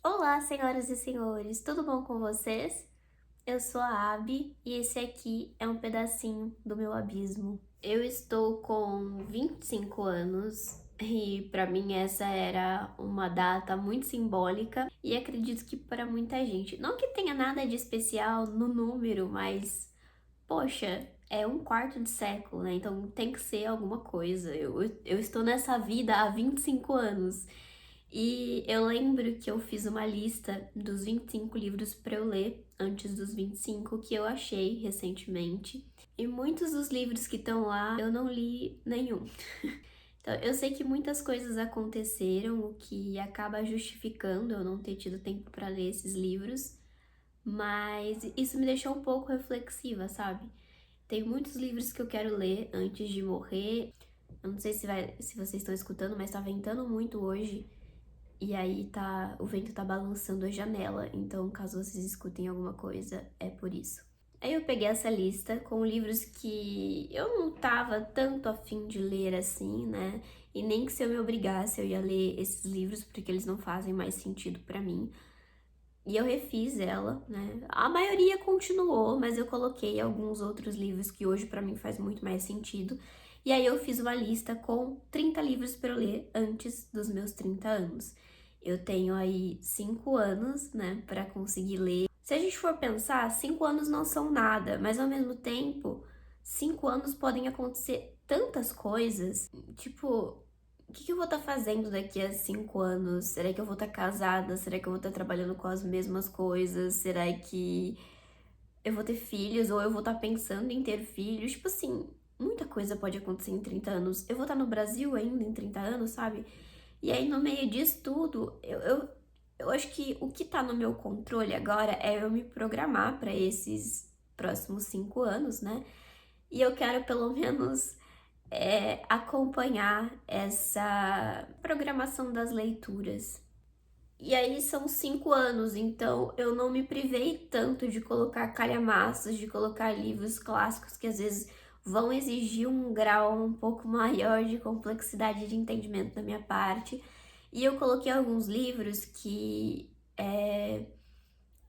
Olá, senhoras e senhores, tudo bom com vocês? Eu sou a Abby e esse aqui é um pedacinho do meu abismo. Eu estou com 25 anos e para mim essa era uma data muito simbólica e acredito que para muita gente. Não que tenha nada de especial no número, mas poxa, é um quarto de século, né? Então tem que ser alguma coisa. Eu estou nessa vida há 25 anos. E eu lembro que eu fiz uma lista dos 25 livros para eu ler antes dos 25 que eu achei recentemente. E muitos dos livros que estão lá eu não li nenhum. Então, eu sei que muitas coisas aconteceram, o que acaba justificando eu não ter tido tempo para ler esses livros, mas isso me deixou um pouco reflexiva, sabe? Tem muitos livros que eu quero ler antes de morrer. Eu não sei se vocês estão escutando, mas tá ventando muito hoje. E aí o vento tá balançando a janela, então caso vocês escutem alguma coisa, é por isso. Aí eu peguei essa lista com livros que eu não tava tanto afim de ler assim, né? E nem que se eu me obrigasse eu ia ler esses livros, porque eles não fazem mais sentido pra mim. E eu refiz ela, né? A maioria continuou, mas eu coloquei alguns outros livros que hoje pra mim faz muito mais sentido. E aí eu fiz uma lista com 30 livros para eu ler antes dos meus 30 anos. Eu tenho aí 5 anos, né, para conseguir ler. Se a gente for pensar, 5 anos não são nada, mas ao mesmo tempo, 5 anos podem acontecer tantas coisas. Tipo, o que eu vou estar fazendo daqui a 5 anos? Será que eu vou estar casada? Será que eu vou estar trabalhando com as mesmas coisas? Será que eu vou ter filhos? Ou eu vou estar pensando em ter filhos? Tipo assim, muita coisa pode acontecer em 30 anos. Eu vou estar no Brasil ainda em 30 anos, sabe? E aí, no meio disso tudo, eu acho que o que tá no meu controle agora é eu me programar para esses próximos 5 anos, né? E eu quero pelo menos acompanhar essa programação das leituras. E aí são 5 anos, então eu não me privei tanto de colocar calhamaços, de colocar livros clássicos que às vezes vão exigir um grau um pouco maior de complexidade de entendimento da minha parte. E eu coloquei alguns livros que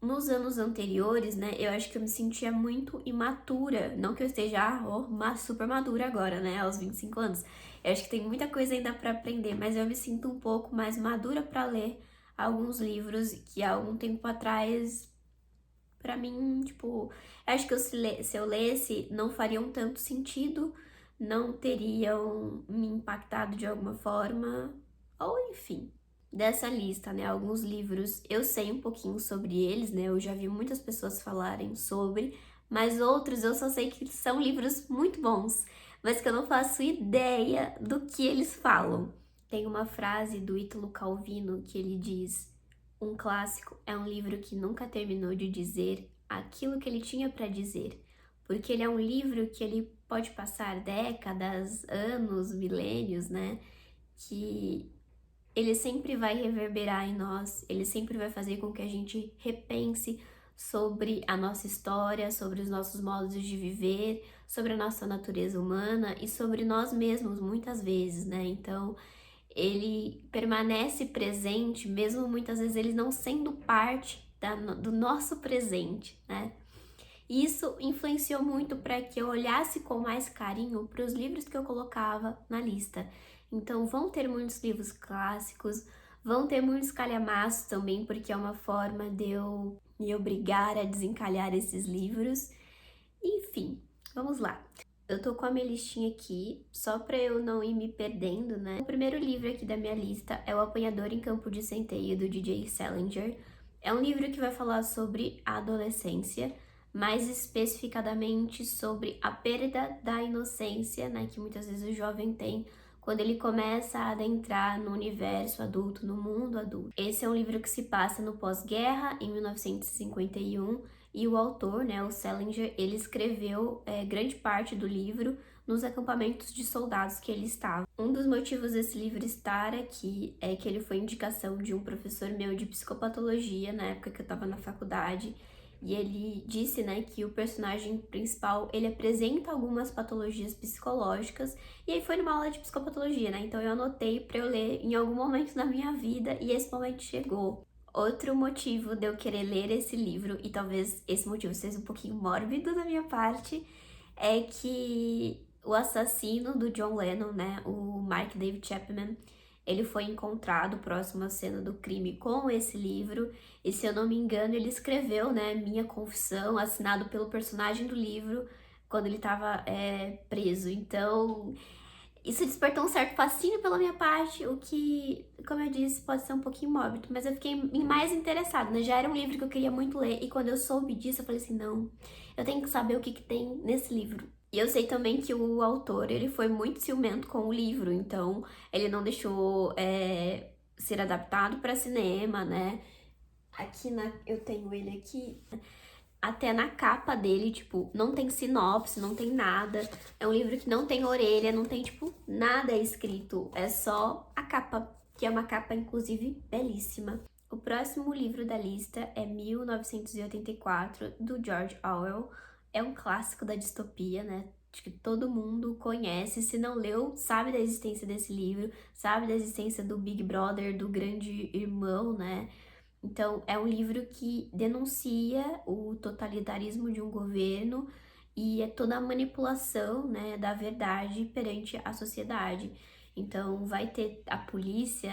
nos anos anteriores, né, eu acho que eu me sentia muito imatura. Não que eu esteja super madura agora, né, aos 25 anos. Eu acho que tem muita coisa ainda para aprender, mas eu me sinto um pouco mais madura para ler alguns livros que há algum tempo atrás, para mim, tipo, eu acho que se eu lesse, não fariam tanto sentido, não teriam me impactado de alguma forma, ou enfim dessa lista, né? Alguns livros eu sei um pouquinho sobre eles, né? Eu já vi muitas pessoas falarem sobre, mas outros eu só sei que são livros muito bons, mas que eu não faço ideia do que eles falam. Tem uma frase do Ítalo Calvino que ele diz: um clássico é um livro que nunca terminou de dizer aquilo que ele tinha para dizer, porque ele é um livro que ele pode passar décadas, anos, milênios, né? Que ele sempre vai reverberar em nós, ele sempre vai fazer com que a gente repense sobre a nossa história, sobre os nossos modos de viver, sobre a nossa natureza humana e sobre nós mesmos muitas vezes, né? Então, ele permanece presente, mesmo muitas vezes ele não sendo parte do nosso presente, né? E isso influenciou muito para que eu olhasse com mais carinho para os livros que eu colocava na lista. Então, vão ter muitos livros clássicos, vão ter muitos calhamaços também, porque é uma forma de eu me obrigar a desencalhar esses livros. Enfim, vamos lá. Eu tô com a minha listinha aqui, só para eu não ir me perdendo, né? O primeiro livro aqui da minha lista é O Apanhador em Campo de Centeio, do DJ Salinger. É um livro que vai falar sobre a adolescência, mais especificadamente sobre a perda da inocência, né, que muitas vezes o jovem tem quando ele começa a adentrar no universo adulto, no mundo adulto. Esse é um livro que se passa no pós-guerra, em 1951, e o autor, né, o Salinger, ele escreveu grande parte do livro nos acampamentos de soldados que ele estava. Um dos motivos desse livro estar aqui é que ele foi indicação de um professor meu de psicopatologia na época que eu estava na faculdade, e ele disse, né, que o personagem principal, ele apresenta algumas patologias psicológicas, e aí foi numa aula de psicopatologia, né, então eu anotei para eu ler em algum momento da minha vida, e esse momento chegou. Outro motivo de eu querer ler esse livro, e talvez esse motivo seja um pouquinho mórbido da minha parte, é que o assassino do John Lennon, né, o Mark David Chapman, ele foi encontrado próximo à cena do crime com esse livro, e se eu não me engano, ele escreveu, né, Minha Confissão, assinado pelo personagem do livro, quando ele estava preso. Então, isso despertou um certo fascínio pela minha parte, o que, como eu disse, pode ser um pouquinho mórbido, mas eu fiquei mais interessada, né? Já era um livro que eu queria muito ler, e quando eu soube disso, eu falei assim, não, eu tenho que saber o que que tem nesse livro. E eu sei também que o autor, ele foi muito ciumento com o livro, então ele não deixou ser adaptado para cinema, né? Eu tenho ele aqui. Até na capa dele, tipo, não tem sinopse, não tem nada. É um livro que não tem orelha, não tem, tipo, nada escrito. É só a capa, que é uma capa, inclusive, belíssima. O próximo livro da lista é 1984, do George Orwell. É um clássico da distopia, né? Acho que todo mundo conhece. Se não leu, sabe da existência desse livro, sabe da existência do Big Brother, do Grande Irmão, né? Então, é um livro que denuncia o totalitarismo de um governo e é toda a manipulação, né, da verdade perante a sociedade. Então, vai ter a polícia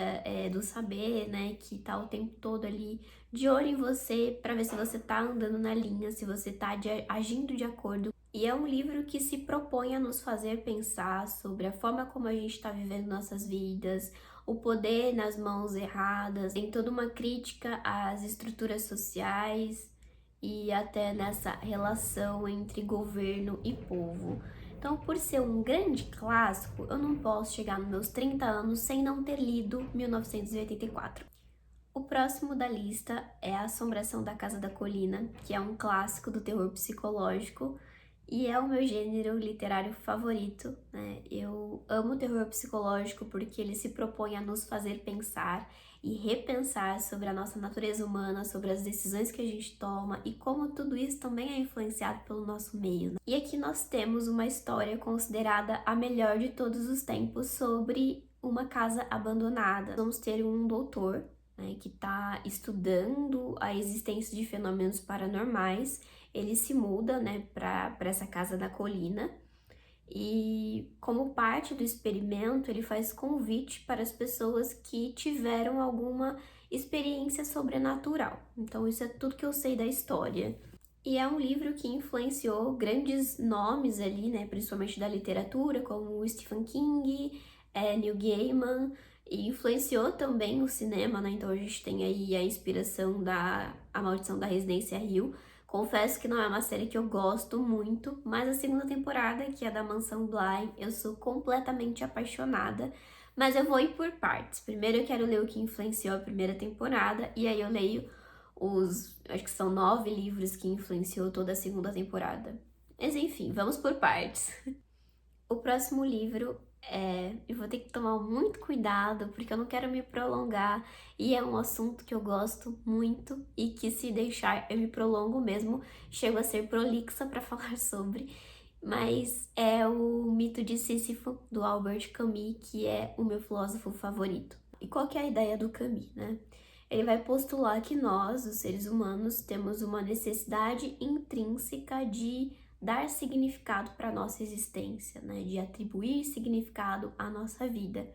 do saber, né, que tá o tempo todo ali de olho em você para ver se você tá andando na linha, se você tá agindo de acordo. E é um livro que se propõe a nos fazer pensar sobre a forma como a gente está vivendo nossas vidas, o poder nas mãos erradas, tem toda uma crítica às estruturas sociais e até nessa relação entre governo e povo. Então, por ser um grande clássico, eu não posso chegar nos meus 30 anos sem não ter lido 1984. O próximo da lista é A Assombração da Casa da Colina, que é um clássico do terror psicológico e é o meu gênero literário favorito, né? Eu amo terror psicológico porque ele se propõe a nos fazer pensar e repensar sobre a nossa natureza humana, sobre as decisões que a gente toma e como tudo isso também é influenciado pelo nosso meio, né? E aqui nós temos uma história considerada a melhor de todos os tempos sobre uma casa abandonada. Vamos ter um doutor, né, que está estudando a existência de fenômenos paranormais. Ele se muda, né, para essa casa da colina e, como parte do experimento, ele faz convite para as pessoas que tiveram alguma experiência sobrenatural. Então, isso é tudo que eu sei da história. E é um livro que influenciou grandes nomes ali, né, principalmente da literatura, como Stephen King, Neil Gaiman, e influenciou também o cinema, né? Então a gente tem aí a inspiração da A Maldição da Residência Hill. Confesso que não é uma série que eu gosto muito, mas a segunda temporada, que é da Mansão Bly, eu sou completamente apaixonada. Mas eu vou ir por partes. Primeiro eu quero ler o que influenciou a primeira temporada, e aí eu leio acho que são 9 livros que influenciou toda a segunda temporada. Mas enfim, vamos por partes. O próximo livro eu vou ter que tomar muito cuidado porque eu não quero me prolongar e é um assunto que eu gosto muito e que se deixar eu me prolongo mesmo, chego a ser prolixa para falar sobre, mas é o Mito de Sísifo, do Albert Camus, que é o meu filósofo favorito. E qual que é a ideia do Camus, né? Ele vai postular que nós, os seres humanos, temos uma necessidade intrínseca de dar significado para a nossa existência, né? De atribuir significado à nossa vida.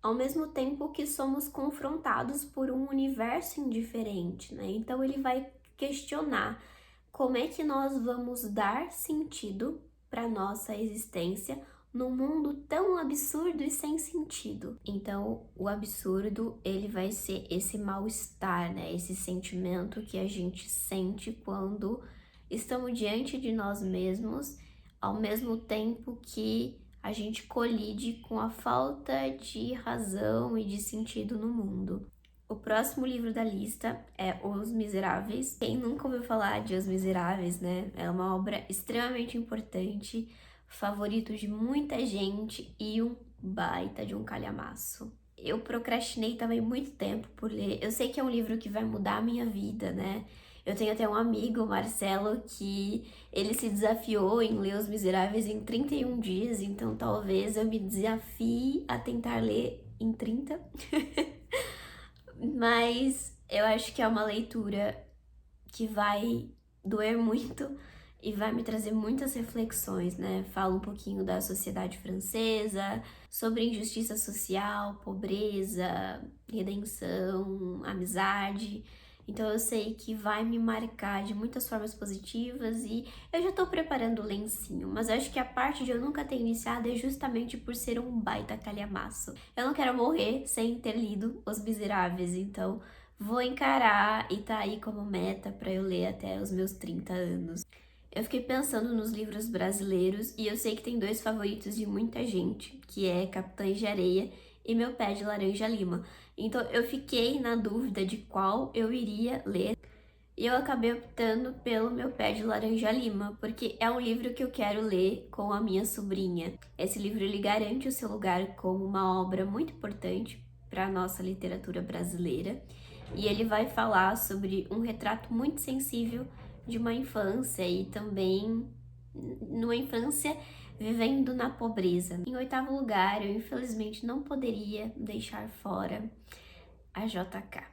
Ao mesmo tempo que somos confrontados por um universo indiferente, né? Então ele vai questionar como é que nós vamos dar sentido para nossa existência num mundo tão absurdo e sem sentido. Então, o absurdo, ele vai ser esse mal-estar, né? Esse sentimento que a gente sente quando estamos diante de nós mesmos, ao mesmo tempo que a gente colide com a falta de razão e de sentido no mundo. O próximo livro da lista é Os Miseráveis. Quem nunca ouviu falar de Os Miseráveis, né? É uma obra extremamente importante, favorito de muita gente e um baita de um calhamaço. Eu procrastinei também muito tempo por ler. Eu sei que é um livro que vai mudar a minha vida, né? Eu tenho até um amigo, Marcelo, que ele se desafiou em ler Os Miseráveis em 31 dias, então talvez eu me desafie a tentar ler em 30. Mas Eu acho que é uma leitura que vai doer muito e vai me trazer muitas reflexões, né? Fala um pouquinho da sociedade francesa, sobre injustiça social, pobreza, redenção, amizade. Então eu sei que vai me marcar de muitas formas positivas e eu já tô preparando o lencinho, mas eu acho que a parte de eu nunca ter iniciado é justamente por ser um baita calhamaço. Eu não quero morrer sem ter lido Os Miseráveis, então vou encarar e tá aí como meta pra eu ler até os meus 30 anos. Eu fiquei pensando nos livros brasileiros e eu sei que tem dois favoritos de muita gente, que é Capitães de Areia e Meu Pé de Laranja Lima. Então eu fiquei na dúvida de qual eu iria ler e eu acabei optando pelo Meu Pé de Laranja Lima, porque é um livro que eu quero ler com a minha sobrinha. Esse livro ele garante o seu lugar como uma obra muito importante para a nossa literatura brasileira e ele vai falar sobre um retrato muito sensível de uma infância e também numa infância vivendo na pobreza. Em oitavo lugar, eu infelizmente não poderia deixar fora a JK.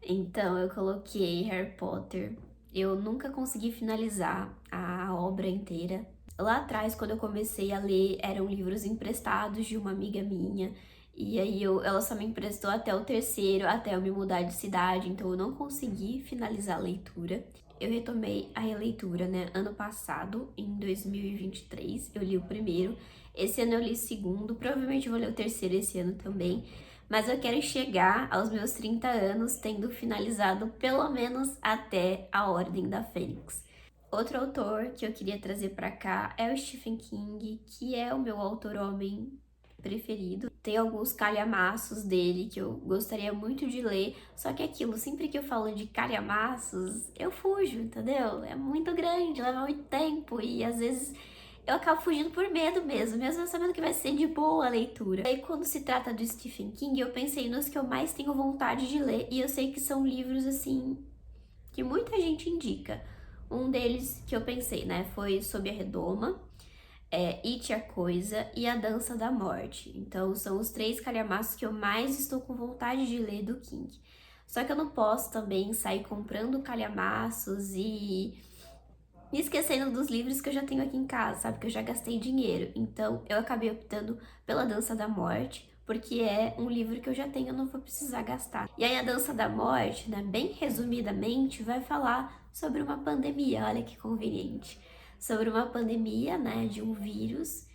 Então eu coloquei Harry Potter. Eu nunca consegui finalizar a obra inteira. Lá atrás, quando eu comecei a ler, eram livros emprestados de uma amiga minha. E aí ela só me emprestou até o terceiro, até eu me mudar de cidade, então eu não consegui finalizar a leitura. Eu retomei a releitura, né, ano passado, em 2023, eu li o primeiro. Esse ano eu li o segundo, provavelmente vou ler o terceiro esse ano também. Mas eu quero chegar aos meus 30 anos tendo finalizado pelo menos até A Ordem da Fênix. Outro autor que eu queria trazer pra cá é o Stephen King, que é o meu autor homem preferido. Tem alguns calhamaços dele que eu gostaria muito de ler, só que aquilo, sempre que eu falo de calhamaços, eu fujo, entendeu? É muito grande, leva muito tempo e às vezes eu acabo fugindo por medo mesmo sabendo que vai ser de boa a leitura. E aí, quando se trata do Stephen King, eu pensei nos que eu mais tenho vontade de ler, e eu sei que são livros, assim, que muita gente indica. Um deles que eu pensei, né, foi Sob a Redoma, It a Coisa e A Dança da Morte. Então, são os três calhamaços que eu mais estou com vontade de ler do King. Só que eu não posso também sair comprando calhamaços e esquecendo dos livros que eu já tenho aqui em casa, sabe? Que eu já gastei dinheiro. Então, eu acabei optando pela Dança da Morte, porque é um livro que eu já tenho, eu não vou precisar gastar. E aí, a Dança da Morte, né, bem resumidamente, vai falar sobre uma pandemia, olha que conveniente. Sobre uma pandemia, né, de um vírus.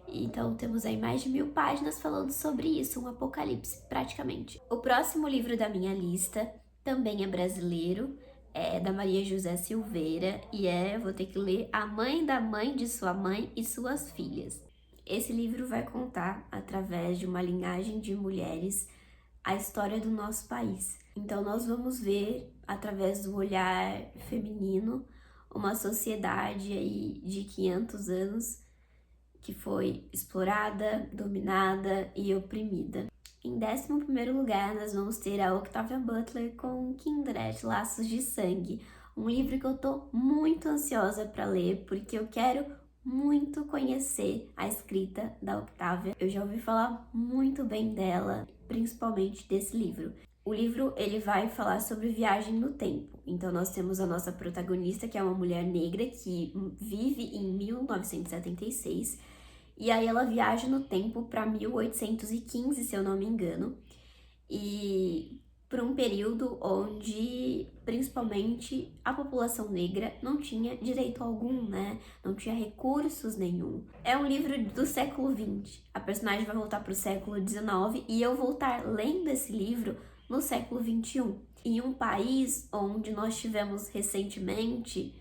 Então, temos aí mais de 1000 páginas falando sobre isso, um apocalipse, praticamente. O próximo livro da minha lista também é brasileiro, é da Maria José Silveira e vou ter que ler A Mãe da Mãe de Sua Mãe e Suas Filhas. Esse livro vai contar, através de uma linhagem de mulheres, a história do nosso país. Então nós vamos ver, através do olhar feminino, uma sociedade aí de 500 anos que foi explorada, dominada e oprimida. Em 11º lugar, nós vamos ter a Octavia Butler com Kindred, Laços de Sangue, um livro que eu tô muito ansiosa para ler, porque eu quero muito conhecer a escrita da Octavia. Eu já ouvi falar muito bem dela, principalmente desse livro. O livro, ele vai falar sobre viagem no tempo. Então nós temos a nossa protagonista, que é uma mulher negra que vive em 1976, e aí ela viaja no tempo para 1815, se eu não me engano, e por um período onde principalmente a população negra não tinha direito algum, né? Não tinha recursos nenhum. É um livro do século XX. A personagem vai voltar para o século XIX e eu vou estar lendo esse livro no século XXI. Em um país onde nós tivemos recentemente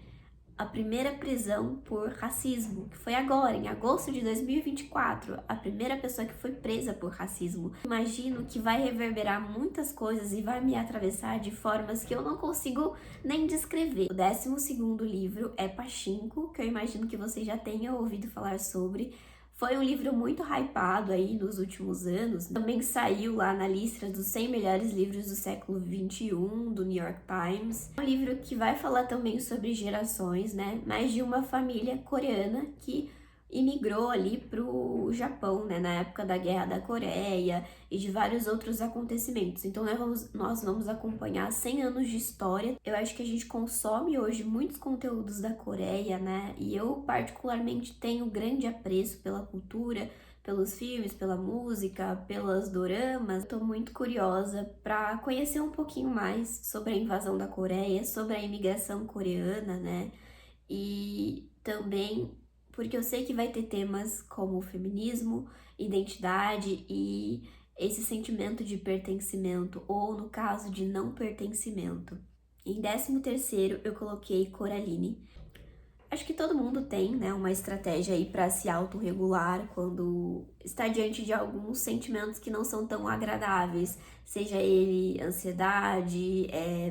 a primeira prisão por racismo, que foi agora, em agosto de 2024, a primeira pessoa que foi presa por racismo. Imagino que vai reverberar muitas coisas e vai me atravessar de formas que eu não consigo nem descrever. O 12º livro é Pachinko, que eu imagino que você já tenha ouvido falar sobre. Foi um livro muito hypado aí nos últimos anos. Também saiu lá na lista dos 100 melhores livros do século XXI, do New York Times. É um livro que vai falar também sobre gerações, né? Mas de uma família coreana que e migrou ali pro Japão, né, na época da Guerra da Coreia e de vários outros acontecimentos. Então nós vamos acompanhar 100 anos de história. Eu acho que a gente consome hoje muitos conteúdos da Coreia, né, e eu particularmente tenho grande apreço pela cultura, pelos filmes, pela música, pelas doramas. Estou muito curiosa para conhecer um pouquinho mais sobre a invasão da Coreia, sobre a imigração coreana, né? E também porque eu sei que vai ter temas como feminismo, identidade e esse sentimento de pertencimento, ou no caso de não pertencimento. Em 13º eu coloquei Coraline. Acho que todo mundo tem, né, uma estratégia aí para se autorregular quando está diante de alguns sentimentos que não são tão agradáveis, seja ele ansiedade,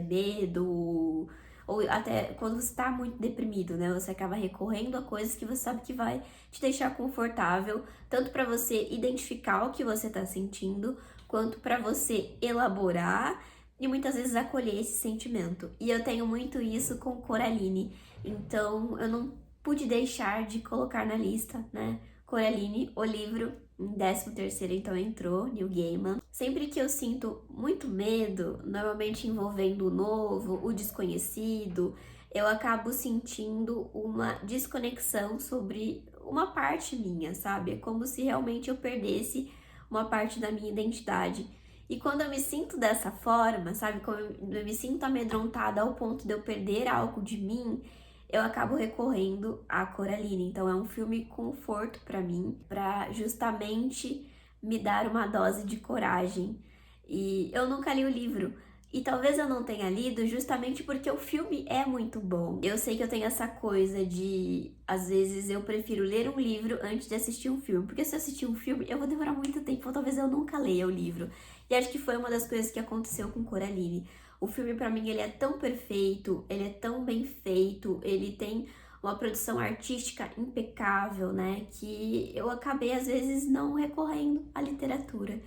medo, ou até quando você está muito deprimido, né, você acaba recorrendo a coisas que você sabe que vai te deixar confortável, tanto para você identificar o que você está sentindo, quanto para você elaborar e muitas vezes acolher esse sentimento. E eu tenho muito isso com Coraline. Então, eu não pude deixar de colocar na lista, né? Coraline, o livro, em 13º, então entrou, Neil Gaiman. Sempre que eu sinto muito medo, normalmente envolvendo o novo, o desconhecido, eu acabo sentindo uma desconexão sobre uma parte minha, sabe? É como se realmente eu perdesse uma parte da minha identidade. E quando eu me sinto dessa forma, sabe? Quando eu me sinto amedrontada ao ponto de eu perder algo de mim, eu acabo recorrendo a Coraline. Então é um filme conforto para mim, para justamente me dar uma dose de coragem. E eu nunca li o livro. E talvez eu não tenha lido justamente porque o filme é muito bom. Eu sei que eu tenho essa coisa de, às vezes, eu prefiro ler um livro antes de assistir um filme. Porque se eu assistir um filme, eu vou demorar muito tempo, ou talvez eu nunca leia o livro. E acho que foi uma das coisas que aconteceu com Coraline. O filme, pra mim, ele é tão perfeito, ele é tão bem feito, ele tem uma produção artística impecável, né? Que eu acabei, às vezes, não recorrendo à literatura.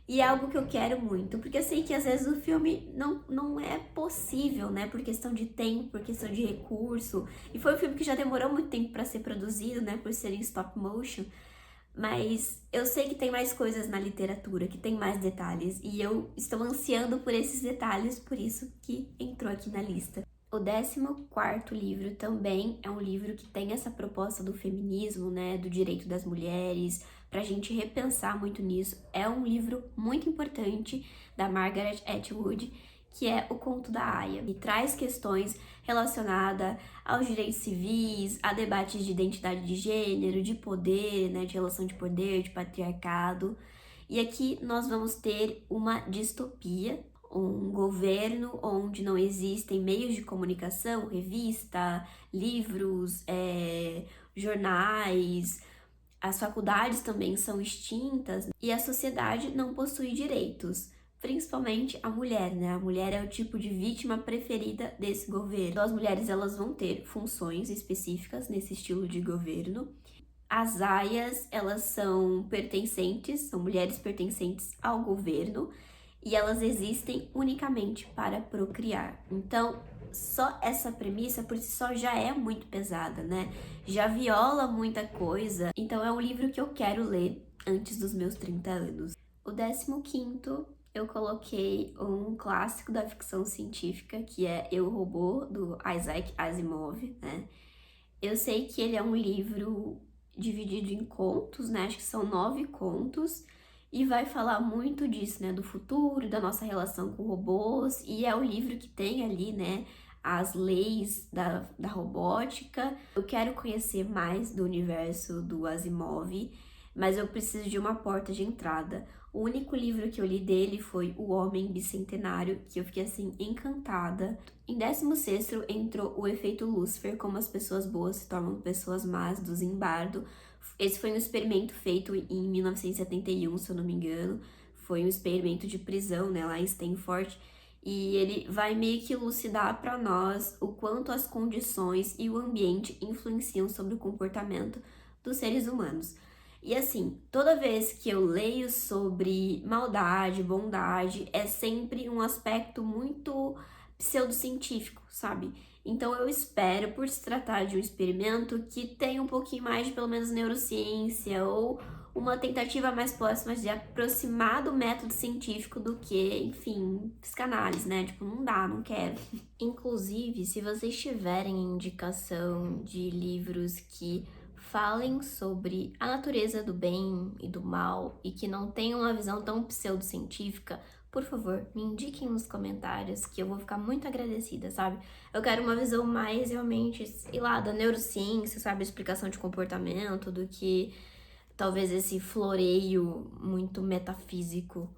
E é algo que eu quero muito, porque eu sei que às vezes o filme não é possível, né? Por questão de tempo, por questão de recurso. E foi um filme que já demorou muito tempo para ser produzido, né? Por ser em stop motion. Mas eu sei que tem mais coisas na literatura, que tem mais detalhes. E eu estou ansiando por esses detalhes, por isso que entrou aqui na lista. O 14º livro também é um livro que tem essa proposta do feminismo, né, do direito das mulheres, pra gente repensar muito nisso. É um livro muito importante da Margaret Atwood, que é O Conto da Aia, e traz questões relacionadas aos direitos civis, a debates de identidade de gênero, de poder, né, de relação de poder, de patriarcado. E aqui nós vamos ter uma distopia, um governo onde não existem meios de comunicação, revista, livros, jornais, as faculdades também são extintas e a sociedade não possui direitos, principalmente a mulher, né? A mulher é o tipo de vítima preferida desse governo. Então, as mulheres elas vão ter funções específicas nesse estilo de governo. As aias, elas são pertencentes, são mulheres pertencentes ao governo e elas existem unicamente para procriar. Então, só essa premissa por si só já é muito pesada, né? Já viola muita coisa. Então, é um livro que eu quero ler antes dos meus 30 anos. O 15º, eu coloquei um clássico da ficção científica, que é Eu, Robô, do Isaac Asimov, né? Eu sei que ele é um livro dividido em contos, né? Acho que são 9 contos. E vai falar muito disso, né? Do futuro, da nossa relação com robôs. E é o livro que tem ali, né? As leis da robótica. Eu quero conhecer mais do universo do Asimov, mas eu preciso de uma porta de entrada. O único livro que eu li dele foi O Homem Bicentenário, que eu fiquei assim encantada. Em 16º entrou O Efeito Lúcifer, como as pessoas boas se tornam pessoas más, do Zimbardo. Esse foi um experimento feito em 1971, se eu não me engano. Foi um experimento de prisão, né, lá em Stanford. E ele vai meio que elucidar para nós o quanto as condições e o ambiente influenciam sobre o comportamento dos seres humanos. E assim, toda vez que eu leio sobre maldade, bondade, é sempre um aspecto muito pseudocientífico, sabe? Então eu espero, por se tratar de um experimento, que tenha um pouquinho mais de pelo menos neurociência ou uma tentativa mais próxima de aproximar do método científico do que, enfim, psicanálise, né? Tipo, não dá, não quero. Inclusive, se vocês tiverem indicação de livros que falem sobre a natureza do bem e do mal e que não tenham uma visão tão pseudocientífica, por favor, me indiquem nos comentários que eu vou ficar muito agradecida, sabe? Eu quero uma visão mais realmente, sei lá, da neurociência, sabe? Explicação de comportamento, do que talvez esse floreio muito metafísico.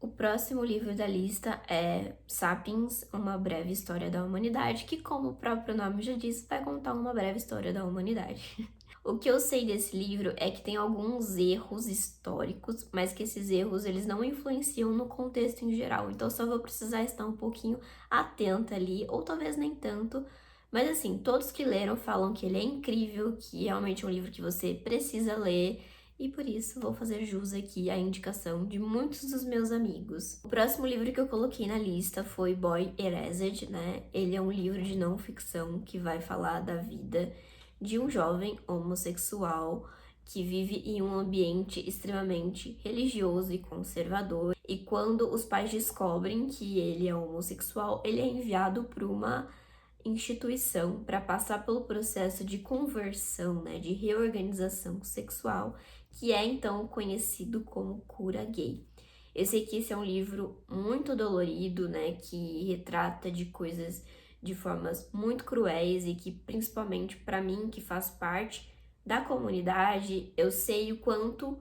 O próximo livro da lista é Sapiens, Uma Breve História da Humanidade, que, como o próprio nome já diz, vai contar uma breve história da humanidade. O que eu sei desse livro é que tem alguns erros históricos, mas que esses erros eles não influenciam no contexto em geral. Então eu só vou precisar estar um pouquinho atenta ali, ou talvez nem tanto. Mas assim, todos que leram falam que ele é incrível, que realmente é um livro que você precisa ler. E por isso vou fazer jus aqui à indicação de muitos dos meus amigos. O próximo livro que eu coloquei na lista foi Boy Erased, né? Ele é um livro de não ficção que vai falar da vida de um jovem homossexual que vive em um ambiente extremamente religioso e conservador. E quando os pais descobrem que ele é homossexual, ele é enviado para uma instituição para passar pelo processo de conversão, né, de reorganização sexual, que é então conhecido como cura gay. Eu sei que esse é um livro muito dolorido, né, que retrata de coisas de formas muito cruéis e que, principalmente para mim, que faz parte da comunidade, eu sei o quanto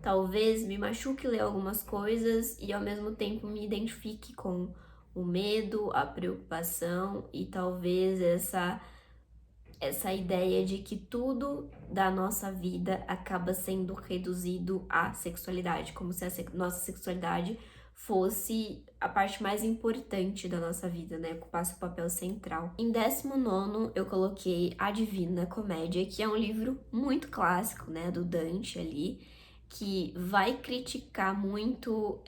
talvez me machuque ler algumas coisas e ao mesmo tempo me identifique com o medo, a preocupação e talvez essa ideia de que tudo da nossa vida acaba sendo reduzido à sexualidade, como se a nossa sexualidade fosse a parte mais importante da nossa vida, né? Ocupasse o papel central. Em 19º, eu coloquei A Divina Comédia, que é um livro muito clássico, né? Do Dante ali, que vai criticar muito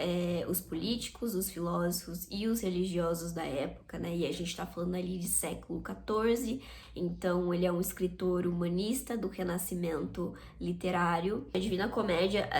os políticos, os filósofos e os religiosos da época, né? E a gente tá falando ali de século XIV, então ele é um escritor humanista do Renascimento literário. A Divina Comédia,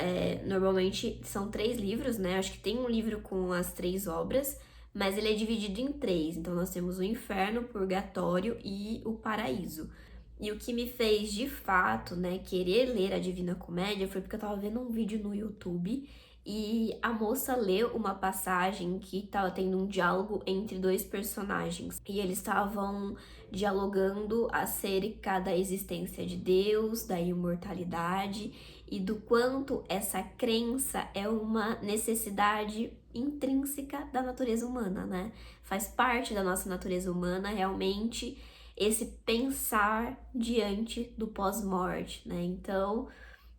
normalmente são 3 livros, né? Acho que tem um livro com as 3 obras, mas ele é dividido em 3. Então nós temos o Inferno, o Purgatório e o Paraíso. E o que me fez, de fato, né, querer ler a Divina Comédia foi porque eu tava vendo um vídeo no YouTube e a moça leu uma passagem que tava tendo um diálogo entre 2 personagens. E eles estavam dialogando acerca da existência de Deus, da imortalidade e do quanto essa crença é uma necessidade intrínseca da natureza humana, né? Faz parte da nossa natureza humana realmente esse pensar diante do pós-morte, né? Então,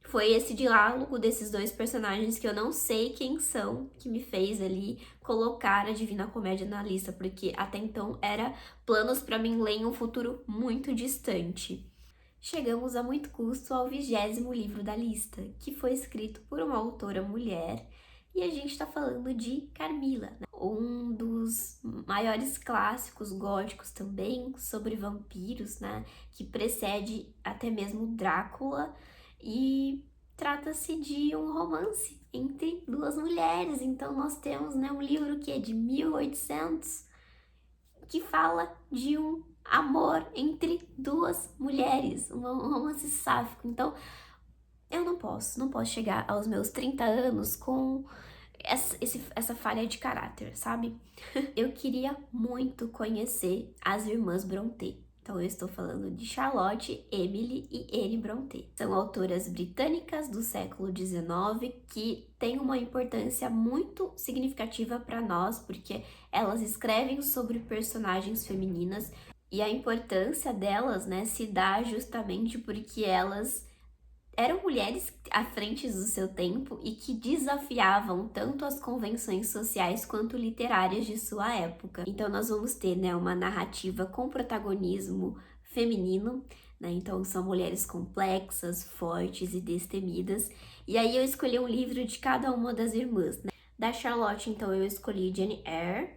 foi esse diálogo desses 2 personagens que eu não sei quem são, que me fez ali colocar a Divina Comédia na lista, porque até então era planos para mim ler em um futuro muito distante. Chegamos a muito custo ao 20º livro da lista, que foi escrito por uma autora mulher, e a gente está falando de Carmila, né? Um dos maiores clássicos góticos também sobre vampiros, né? Que precede até mesmo Drácula e trata-se de um romance entre 2 mulheres. Então nós temos, né, um livro que é de 1800 que fala de um amor entre 2 mulheres, um romance sáfico. Então eu não posso chegar aos meus 30 anos com essa falha de caráter, sabe? Eu queria muito conhecer as irmãs Brontë. Então eu estou falando de Charlotte, Emily e Anne Brontë. São autoras britânicas do século XIX que têm uma importância muito significativa para nós, porque elas escrevem sobre personagens femininas e a importância delas, né, se dá justamente porque elas eram mulheres à frente do seu tempo e que desafiavam tanto as convenções sociais quanto literárias de sua época. Então nós vamos ter, né, uma narrativa com protagonismo feminino, né? Então são mulheres complexas, fortes e destemidas. E aí eu escolhi um livro de cada uma das irmãs, né? Da Charlotte, então eu escolhi Jane Eyre.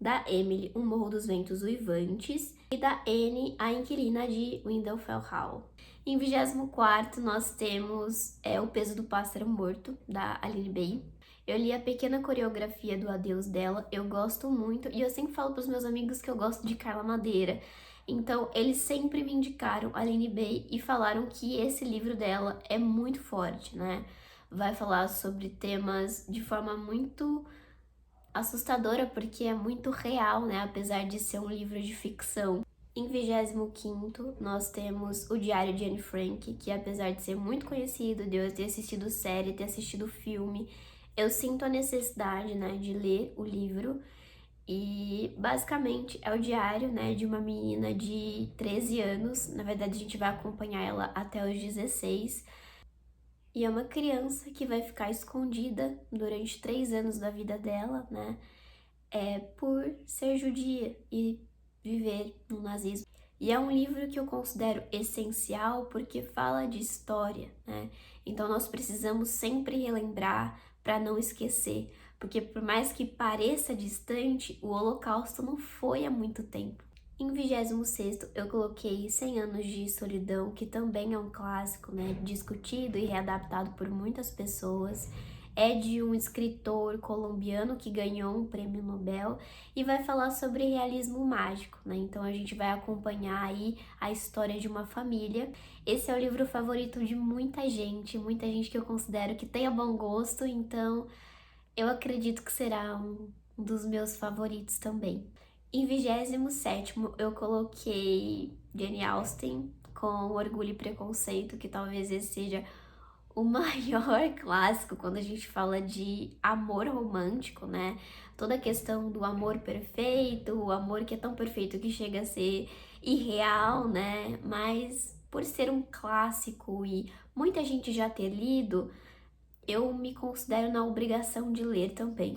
Da Emily, O Morro dos Ventos Uivantes, e da Anne, A Inquilina de Windlefell Hall. Em 24º, nós temos O Peso do Pássaro Morto, da Aline Bay. Eu li a pequena coreografia do adeus dela, eu gosto muito, e eu sempre falo pros meus amigos que eu gosto de Carla Madeira. Então, eles sempre me indicaram a Aline Bay e falaram que esse livro dela é muito forte, né? Vai falar sobre temas de forma muito assustadora, porque é muito real, né? Apesar de ser um livro de ficção. Em 25º, nós temos O Diário de Anne Frank, que apesar de ser muito conhecido, de eu ter assistido série, ter assistido filme, eu sinto a necessidade, né, de ler o livro. E basicamente é o diário, né, de uma menina de 13 anos. Na verdade, a gente vai acompanhar ela até os 16. E é uma criança que vai ficar escondida durante 3 anos da vida dela, né, por ser judia e viver no nazismo. E é um livro que eu considero essencial porque fala de história, né? Então nós precisamos sempre relembrar para não esquecer, porque por mais que pareça distante, o Holocausto não foi há muito tempo. Em 26º, eu coloquei 100 Anos de Solidão, que também é um clássico, né, discutido e readaptado por muitas pessoas. É de um escritor colombiano que ganhou um prêmio Nobel e vai falar sobre realismo mágico, né? Então a gente vai acompanhar aí a história de uma família. Esse é o livro favorito de muita gente que eu considero que tenha bom gosto, então eu acredito que será um dos meus favoritos também. Em 27º, eu coloquei Jane Austen com Orgulho e Preconceito, que talvez esse seja o maior clássico quando a gente fala de amor romântico, né? Toda a questão do amor perfeito, o amor que é tão perfeito que chega a ser irreal, né? Mas por ser um clássico e muita gente já ter lido, eu me considero na obrigação de ler também.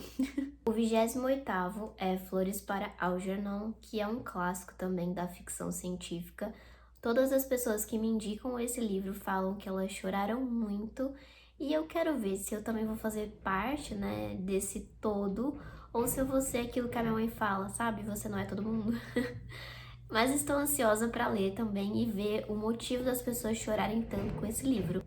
O 28º é Flores para Algernon, que é um clássico também da ficção científica. Todas as pessoas que me indicam esse livro falam que elas choraram muito e eu quero ver se eu também vou fazer parte, né, desse todo ou se eu vou ser aquilo que a minha mãe fala, sabe? Você não é todo mundo. Mas estou ansiosa para ler também e ver o motivo das pessoas chorarem tanto com esse livro.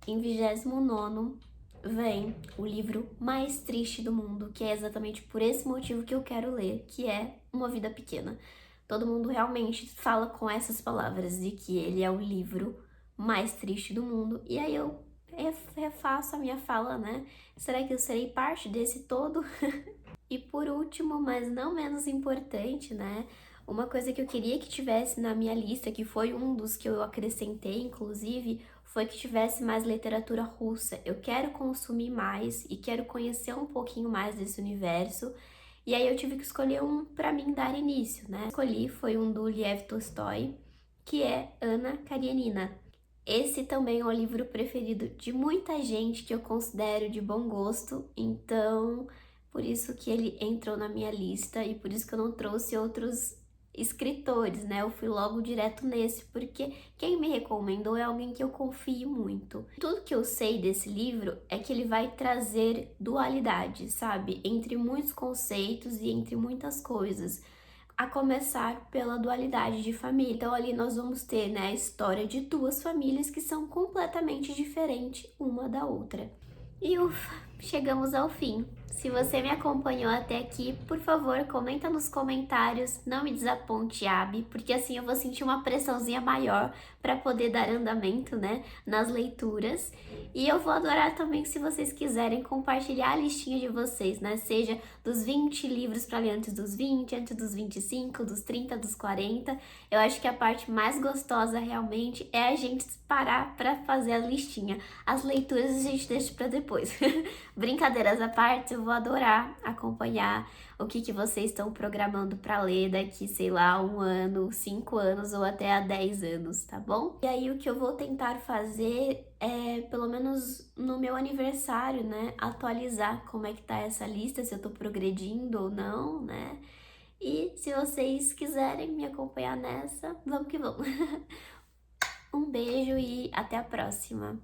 Em 29º vem o livro mais triste do mundo, que é exatamente por esse motivo que eu quero ler, que é Uma Vida Pequena. Todo mundo realmente fala com essas palavras de que ele é o livro mais triste do mundo. E aí eu refaço a minha fala, né? Será que eu serei parte desse todo? E por último, mas não menos importante, né? Uma coisa que eu queria que tivesse na minha lista, que foi um dos que eu acrescentei, inclusive, foi que tivesse mais literatura russa. Eu quero consumir mais e quero conhecer um pouquinho mais desse universo. E aí eu tive que escolher um para mim dar início, né? Escolhi foi um do Lev Tolstói, que é Ana Karenina. Esse também é o livro preferido de muita gente que eu considero de bom gosto, então por isso que ele entrou na minha lista e por isso que eu não trouxe outros escritores, né? Eu fui logo direto nesse, porque quem me recomendou é alguém que eu confio muito. Tudo que eu sei desse livro é que ele vai trazer dualidade, sabe? Entre muitos conceitos e entre muitas coisas. A começar pela dualidade de família. Então ali nós vamos ter, né, a história de duas famílias que são completamente diferentes uma da outra. E ufa, chegamos ao fim. Se você me acompanhou até aqui, por favor, comenta nos comentários, não me desaponte, Abi, porque assim eu vou sentir uma pressãozinha maior para poder dar andamento, né, nas leituras. E eu vou adorar também se vocês quiserem compartilhar a listinha de vocês, né, seja dos 20 livros para ler antes dos 20, antes dos 25, dos 30, dos 40. Eu acho que a parte mais gostosa realmente é a gente parar para fazer a listinha. As leituras a gente deixa para depois. Brincadeiras à parte, eu vou adorar acompanhar o que vocês estão programando para ler daqui, sei lá, 1 ano, 5 anos ou até há 10 anos, tá bom? E aí o que eu vou tentar fazer é, pelo menos no meu aniversário, né, atualizar como é que tá essa lista, se eu tô progredindo ou não, né? E se vocês quiserem me acompanhar nessa, vamos que vamos. Um beijo e até a próxima!